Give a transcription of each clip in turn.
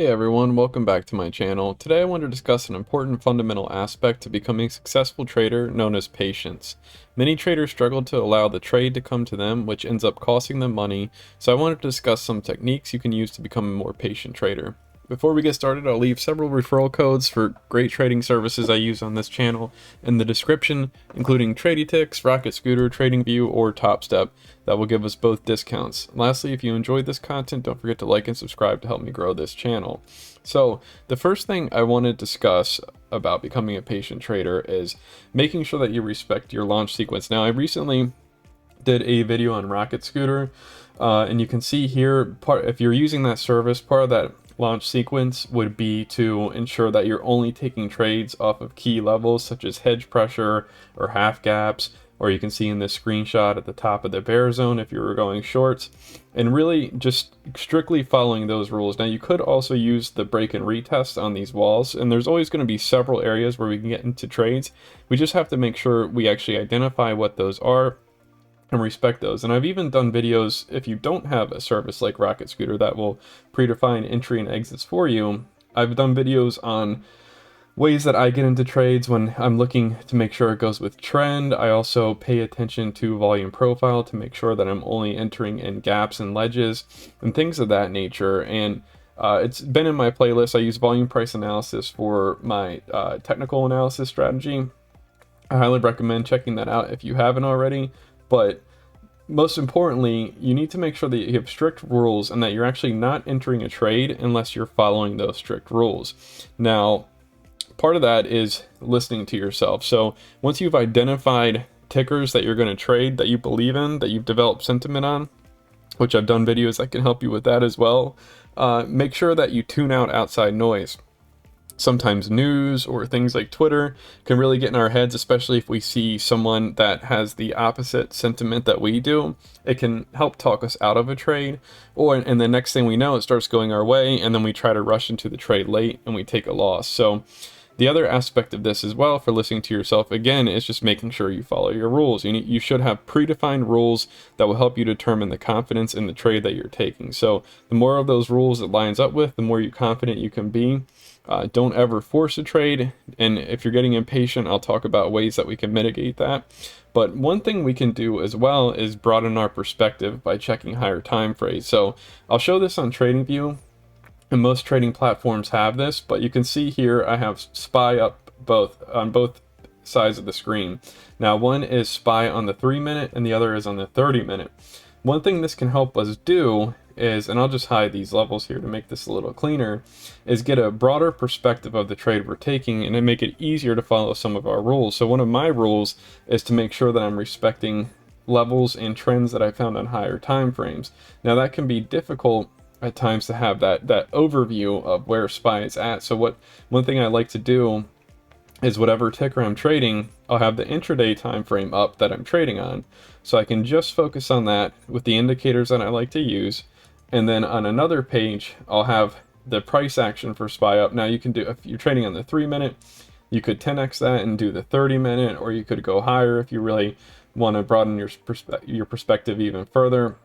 Hey everyone, welcome back to my channel. Today I want to discuss an important fundamental aspect to becoming a successful trader known as patience. Many traders struggle to allow the trade to come to them, which ends up costing them money, so I wanted to discuss some techniques you can use to become a more patient trader. Before we get started, I'll leave several referral codes for great trading services I use on this channel in the description, including TradingTix, Rocket Scooter, TradingView, or TopStep. That will give us both discounts. Lastly, if you enjoyed this content, don't forget to like and subscribe to help me grow this channel. So, the first thing I want to discuss about becoming a patient trader is making sure that you respect your launch sequence. Now, I recently did a video on Rocket Scooter, and you can see here, if you're using that service, part of that launch sequence would be to ensure that you're only taking trades off of key levels such as hedge pressure or half gaps, or you can see in this screenshot at the top of the bear zone if you were going shorts, and really just strictly following those rules. Now you could also use the break and retest on these walls, and there's always going to be several areas where we can get into trades. We just have to make sure we actually identify what those are and respect those. And I've even done videos, if you don't have a service like Rocket Scooter that will predefine entry and exits for you, I've done videos on ways that I get into trades when I'm looking to make sure it goes with trend. I also pay attention to volume profile to make sure that I'm only entering in gaps and ledges and things of that nature. And it's been in my playlist. I use volume price analysis for my technical analysis strategy. I highly recommend checking that out if you haven't already. But most importantly, you need to make sure that you have strict rules and that you're actually not entering a trade unless you're following those strict rules. Now, part of that is listening to yourself. So once you've identified tickers that you're going to trade, that you believe in, that you've developed sentiment on, which I've done videos that can help you with that as well, make sure that you tune out outside noise. Sometimes news or things like Twitter can really get in our heads, especially if we see someone that has the opposite sentiment that we do. It can help talk us out of a trade, and the next thing we know, it starts going our way, and then we try to rush into the trade late and we take a loss. So the other aspect of this as well for listening to yourself, again, is just making sure you follow your rules. You should have predefined rules that will help you determine the confidence in the trade that you're taking. So the more of those rules it lines up with, the more confident you can be. Don't ever force a trade, and if you're getting impatient, I'll talk about ways that we can mitigate that. But one thing we can do as well is broaden our perspective by checking higher time frames. So I'll show this on TradingView, and most trading platforms have this, but you can see here I have SPY up on both sides of the screen. Now one is SPY on the 3-minute and the other is on the 30-minute. One thing this can help us do is, and I'll just hide these levels here to make this a little cleaner, is get a broader perspective of the trade we're taking and then make it easier to follow some of our rules. So one of my rules is to make sure that I'm respecting levels and trends that I found on higher time frames. Now that can be difficult at times to have that overview of where SPY is at. So one thing I like to do is whatever ticker I'm trading, I'll have the intraday time frame up that I'm trading on, so I can just focus on that with the indicators that I like to use. And then on another page, I'll have the price action for SPY up. Now you can do, if you're trading on the 3-minute, you could 10x that and do the 30-minute, or you could go higher if you really want to broaden your perspective even further.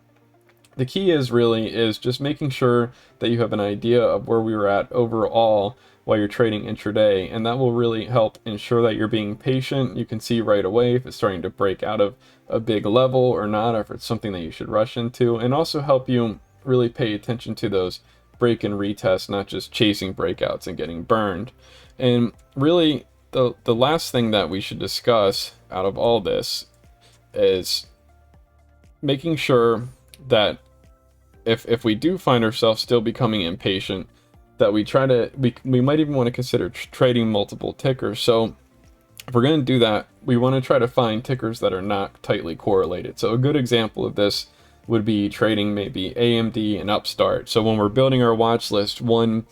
The key is just making sure that you have an idea of where we were at overall while you're trading intraday, and that will really help ensure that you're being patient. You can see right away if it's starting to break out of a big level or not, or if it's something that you should rush into, and also help you really pay attention to those break and retest, not just chasing breakouts and getting burned. And really the last thing that we should discuss out of all this is making sure that if we do find ourselves still becoming impatient, that we might even want to consider trading multiple tickers. So if we're going to do that, we want to try to find tickers that are not tightly correlated. So a good example of this would be trading maybe AMD and Upstart. So when we're building our watch list, one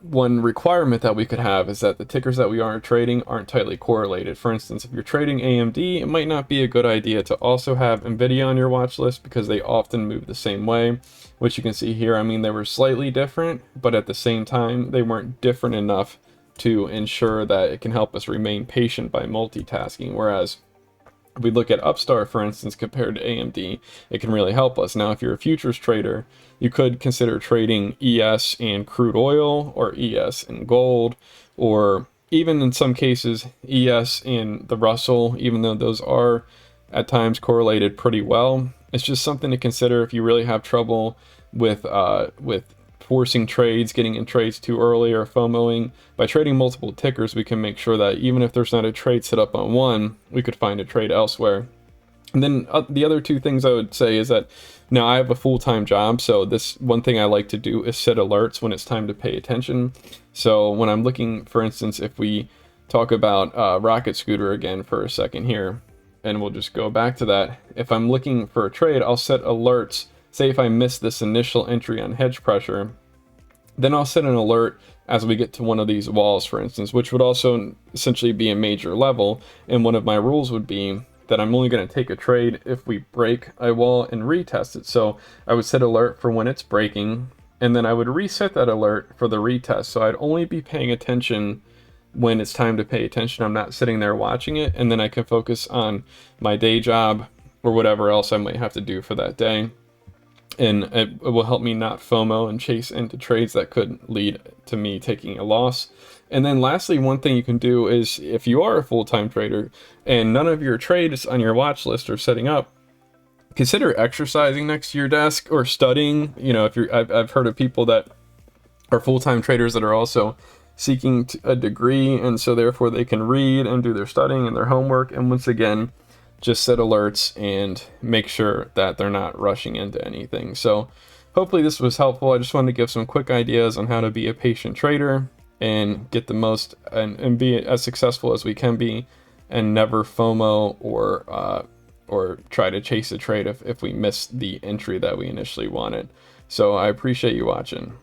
requirement that we could have is that the tickers that we are trading aren't tightly correlated. For instance, if you're trading AMD, it might not be a good idea to also have Nvidia on your watch list because they often move the same way, which you can see here. I mean, they were slightly different, but at the same time, they weren't different enough to ensure that it can help us remain patient by multitasking. Whereas If we look at Upstart, for instance, compared to AMD, it can really help us. Now, if you're a futures trader, you could consider trading ES and crude oil, or ES and gold, or even in some cases, ES and the Russell, even though those are at times correlated pretty well. It's just something to consider if you really have trouble with forcing trades, getting in trades too early, or FOMOing. By trading multiple tickers, we can make sure that even if there's not a trade set up on one, we could find a trade elsewhere. And then the other two things I would say is that now I have a full-time job, so this one thing I like to do is set alerts when it's time to pay attention. So when I'm looking, for instance, if we talk about Rocket Scooter again for a second here, and we'll just go back to that. If I'm looking for a trade, I'll set alerts. Say if I miss this initial entry on hedge pressure, then I'll set an alert as we get to one of these walls, for instance, which would also essentially be a major level. And one of my rules would be that I'm only going to take a trade if we break a wall and retest it. So I would set alert for when it's breaking, and then I would reset that alert for the retest. So I'd only be paying attention when it's time to pay attention. I'm not sitting there watching it, and then I can focus on my day job or whatever else I might have to do for that day. And it will help me not FOMO and chase into trades that could lead to me taking a loss. And then lastly, one thing you can do is, if you are a full-time trader and none of your trades on your watch list are setting up, consider exercising next to your desk or studying. You know, I've heard of people that are full-time traders that are also seeking a degree, and so therefore they can read and do their studying and their homework. And once again, just set alerts and make sure that they're not rushing into anything. So hopefully this was helpful. I just wanted to give some quick ideas on how to be a patient trader and get the most and be as successful as we can be, and never FOMO or try to chase a trade if we miss the entry that we initially wanted. So I appreciate you watching.